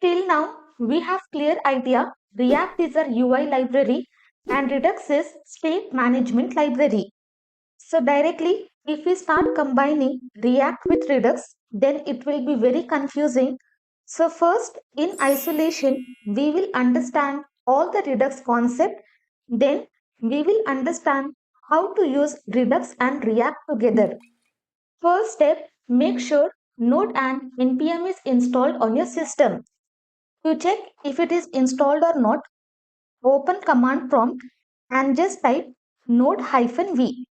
Till now, we have clear idea React is a UI library and Redux is state management library. So directly, if we start combining React with Redux, then it will be very confusing. So first, in isolation, we will understand all the Redux concept. Then we will understand how to use Redux and React together. First step, make sure Node and npm is installed on your system. To check if it is installed or not, open command prompt and just type node-v.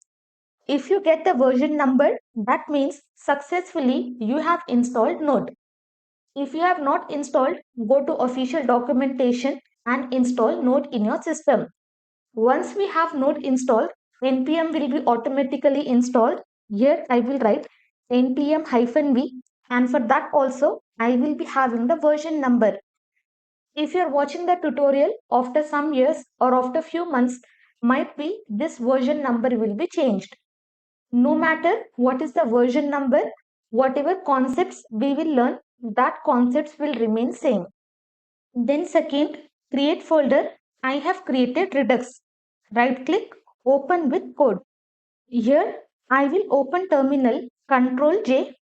If you get the version number, that means successfully you have installed Node. If you have not installed, go to official documentation and install Node in your system. Once we have Node installed, npm will be automatically installed. Here I will write npm-v, and for that also I will be having the version number. If you're watching the tutorial after some years or after few months, might be this version number will be changed. No matter what is the version number, whatever concepts we will learn, that concepts will remain same. Then second, create folder. I have created Redux. Right click, open with code. Here I will open terminal, Control J.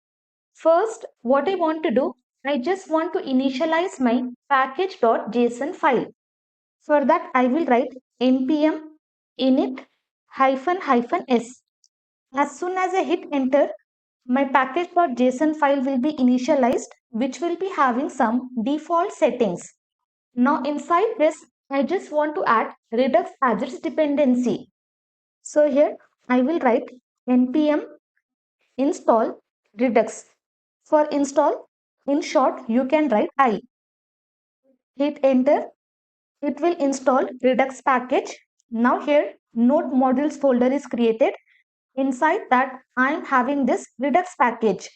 First, what I want to do, I just want to initialize my package.json file. For that, I will write npm init -s. As soon as I hit enter, my package.json file will be initialized, which will be having some default settings. Now inside this, I just want to add Redux as its dependency. So here I will write npm install Redux. For install, in short, you can write I. Hit enter. It will install Redux package. Now here node modules folder is created. Inside that I am having this Redux package.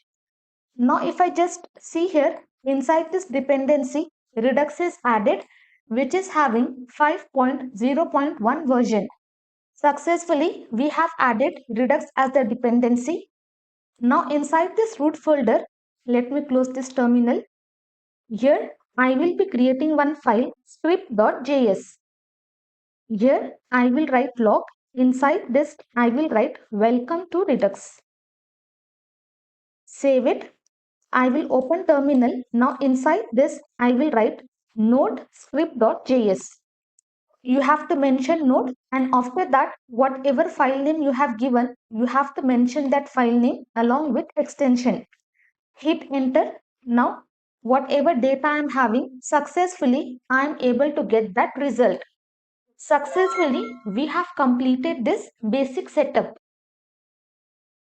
Now if I just see here inside this dependency, Redux is added, which is having 5.0.1 version. Successfully we have added Redux as the dependency. Now inside this root folder, let me close this terminal. Here I will be creating one file script.js. Here I will write log. Inside this I will write welcome to Redux. Save it. I will open terminal. Now inside this I will write node script.js. You have to mention node, and after that whatever file name you have given, you have to mention that file name along with extension. Hit enter. Now whatever data I am having, successfully I am able to get that result. Successfully we have completed this basic setup.